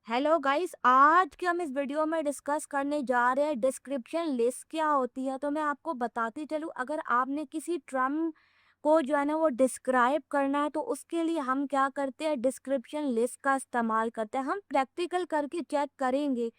Hello guys, आज के हम इस वीडियो में डिस्कस करने जा रहे हैं डिस्क्रिप्शन लिस्ट क्या होती है। तो मैं आपको बताती चलूँ, अगर आपने किसी टर्म को जो है ना वो डिस्क्राइब करना है तो उसके लिए हम क्या करते हैं, डिस्क्रिप्शन लिस्ट का इस्तेमाल करते हैं। हम प्रैक्टिकल करके चेक करेंगे।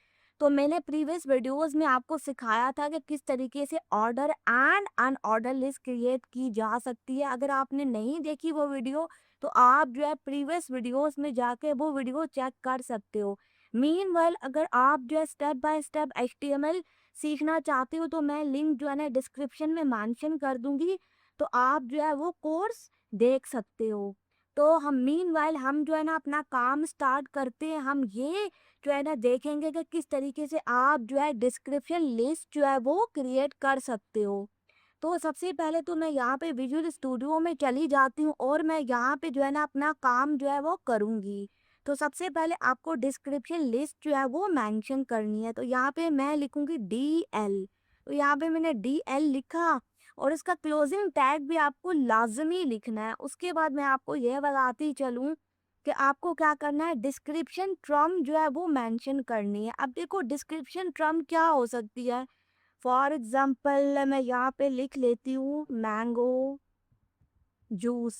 तो मैंने प्रीवियस वीडियोस में आपको सिखाया था कि किस तरीके से order and unordered list create की जा सकती है। अगर आपने नहीं देखी वो वीडियो तो आप जो है प्रीवियस वीडियोस में जाके वो वीडियो चेक कर सकते हो। मीनवाइल अगर आप जो है स्टेप बाय स्टेप एचटीएमएल सीखना चाहते हो तो मैं लिंक जो है ना डिस्क्रिप्शन में मेंशन कर दूंगी, तो आप जो है वो कोर्स देख सकते हो। तो हम मीनवाइल हम जो है ना अपना काम स्टार्ट करते हैं। हम ये जो है ना देखेंगे कि किस तरीके से आप जो है डिस्क्रिप्शन लिस्ट जो है वो क्रिएट कर सकते हो। तो सबसे पहले तो मैं यहाँ पे विजुअल स्टूडियो में चली जाती हूँ और मैं यहाँ पे जो है ना अपना काम जो है वो करूँगी। तो सबसे पहले आपको डिस्क्रिप्शन लिस्ट जो है वो मेंशन करनी है। तो यहाँ पे मैं लिखूँगी DL। तो यहाँ पे मैंने DL लिखा और इसका क्लोजिंग टैग भी आपको लाजमी लिखना है। उसके बाद मैं आपको यह बताती चलूँ कि आपको क्या करना है, डिस्क्रिप्शन टर्म जो है वो मेंशन करनी है। अब देखो डिस्क्रिप्शन टर्म क्या हो सकती है। फॉर एग्जाम्पल मैं यहाँ पे लिख लेती हूँ मैंगो जूस।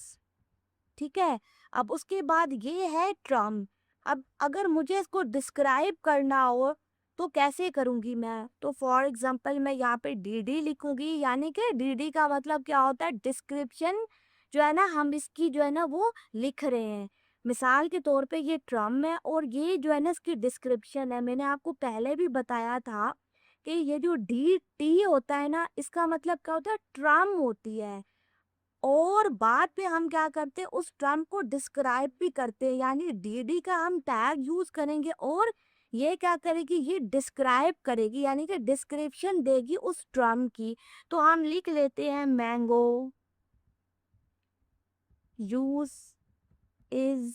ठीक है। अब उसके बाद ये है ट्रम। अब अगर मुझे इसको डिस्क्राइब करना हो तो कैसे करूँगी मैं, तो फॉर एग्जांपल मैं यहाँ पे DD लिखूँगी। यानी कि DD का मतलब क्या होता है, डिस्क्रिप्शन जो है ना हम इसकी जो है ना वो लिख रहे हैं। मिसाल के तौर पे ये ट्रम है और ये जो है ना इसकी डिस्क्रिप्शन है। मैंने आपको पहले भी बताया था कि ये जो DT होता है ना इसका मतलब क्या होता है, ट्रम होती है। और बाद में हम क्या करते हैं, उस टर्म को डिस्क्राइब भी करते हैं। यानी डीडी का हम टैग यूज करेंगे और ये क्या करेगी, ये डिस्क्राइब करेगी यानी कि डिस्क्रिप्शन देगी उस टर्म की। तो हम लिख लेते हैं mango juice is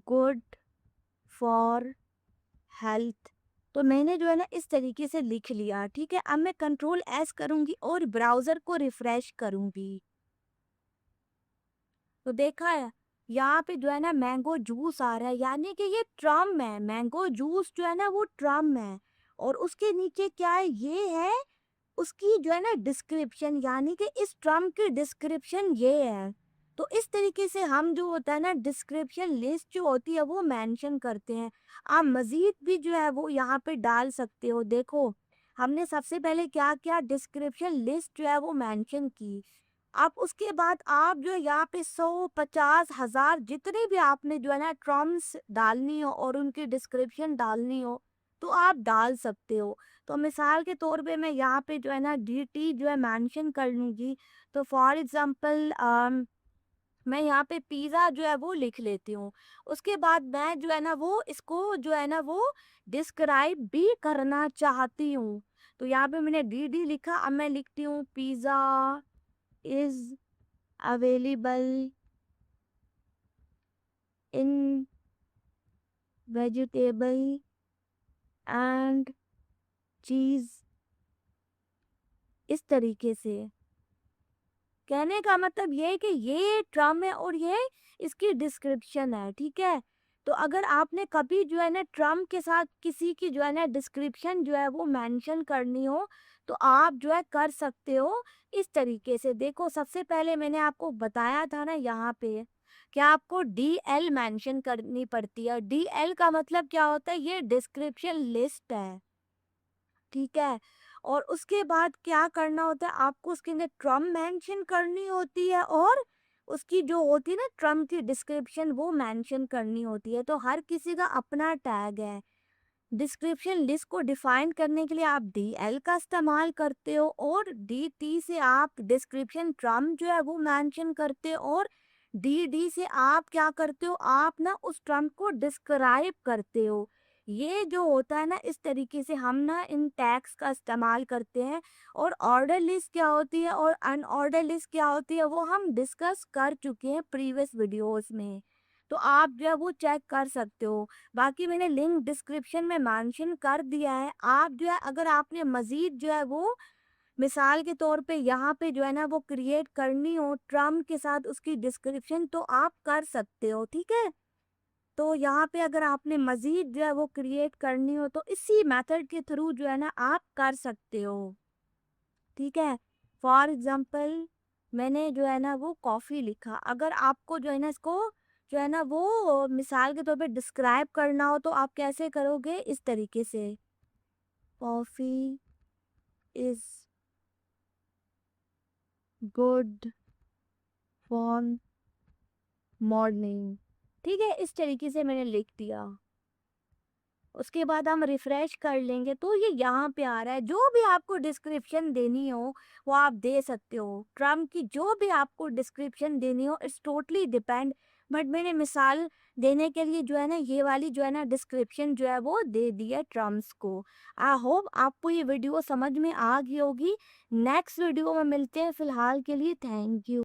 good for health. तो मैंने जो है ना इस तरीके से लिख लिया। ठीक है। अब मैं कंट्रोल S करूंगी और ब्राउजर को रिफ्रेश करूंगी। तो देखा है यहाँ पे जो है ना मैंगो जूस आ रहा है, यानी कि ये ट्रम है। मैंगो जूस जो है ना वो ट्रम है और उसके नीचे क्या है, ये है उसकी जो है ना डिस्क्रिप्शन, यानी कि इस ट्रम की डिस्क्रिप्शन ये है। तो इस तरीके से हम जो होता है ना डिस्क्रिप्शन लिस्ट जो होती है वो मेंशन करते हैं। आप मजीद भी जो है वो यहाँ पे डाल सकते हो। देखो हमने सबसे पहले क्या किया, डिस्क्रिप्शन लिस्ट जो है वो मेंशन की। आप उसके बाद आप जो है यहाँ पे 100, 50, 1000 जितनी भी आपने जो है ना टर्म्स डालनी हो और उनकी डिस्क्रिप्शन डालनी हो तो आप डाल सकते हो। तो मिसाल के तौर पे मैं यहाँ पे जो है ना DT जो है मेंशन कर लूँगी। तो फॉर एग्जांपल मैं यहाँ पे पिज़्ज़ा जो है वो लिख लेती हूँ। उसके बाद मैं जो है ना वो इसको जो है ना वो डिस्क्राइब भी करना चाहती हूँ। तो यहाँ पे मैंने DD लिखा। अब मैं लिखती हूँ pizza is available in vegetable and cheese। इस तरीके से कहने का मतलब ये है कि ये ट्रम है और ये इसकी डिस्क्रिप्शन है। ठीक है। तो अगर आपने कभी जो है ना ट्रम के साथ किसी की जो है ना डिस्क्रिप्शन जो है वो मेंशन करनी हो तो आप जो है कर सकते हो इस तरीके से। देखो सबसे पहले मैंने आपको बताया था ना यहाँ पे कि आपको DL मेंशन करनी पड़ती है। DL का मतलब क्या होता है, ये डिस्क्रिप्शन लिस्ट है। ठीक है। और उसके बाद क्या करना होता है, आपको उसके अंदर ट्रम मेंशन करनी होती है और उसकी जो होती है ना ट्रम की डिस्क्रिप्शन वो मेंशन करनी होती है। तो हर किसी का अपना टैग है। डिस्क्रिप्शन लिस्ट को डिफाइन करने के लिए आप DL का इस्तेमाल करते हो और DT से आप डिस्क्रिप्शन ट्रम जो है वो मेंशन करते हो और DD से आप क्या करते हो, आप ना उस ट्रम को डिस्क्राइब करते हो। ये जो होता है ना इस तरीके से हम ना इन टैग्स का इस्तेमाल करते हैं। और ऑर्डर लिस्ट क्या होती है और अनऑर्डर लिस्ट क्या होती है वो हम डिस्कस कर चुके हैं प्रीवियस वीडियोस में। तो आप जो है वो चेक कर सकते हो। बाकी मैंने लिंक डिस्क्रिप्शन में मेंशन कर दिया है। आप जो है अगर आपने मज़ीद जो है वो मिसाल के तौर पे यहाँ पे जो है ना वो क्रिएट करनी हो ट्रम के साथ उसकी डिस्क्रिप्शन तो आप कर सकते हो। ठीक है। तो यहाँ पे अगर आपने मज़ीद जो है वो क्रिएट करनी हो तो इसी मेथड के थ्रू जो है ना आप कर सकते हो, ठीक है? फॉर एग्ज़ाम्पल मैंने जो है ना वो कॉफ़ी लिखा, अगर आपको जो है ना इसको जो है ना वो मिसाल के तौर पे डिस्क्राइब करना हो तो आप कैसे करोगे? इस तरीके से, coffee is good for morning, ठीक है? इस तरीके से मैंने लिख दिया। उसके बाद हम रिफ्रेश कर लेंगे तो ये यहाँ पे आ रहा है। जो भी आपको डिस्क्रिप्शन देनी हो वो आप दे सकते हो, ट्रम्प की जो भी आपको डिस्क्रिप्शन देनी हो, इट्स टोटली डिपेंड। बट मैंने मिसाल देने के लिए जो है ना ये वाली जो है ना डिस्क्रिप्शन जो है वो दे दी है ट्रम्प्स को। आई होप आपको ये वीडियो समझ में आ गई होगी। नेक्स्ट वीडियो में मिलते हैं, फिलहाल के लिए थैंक यू।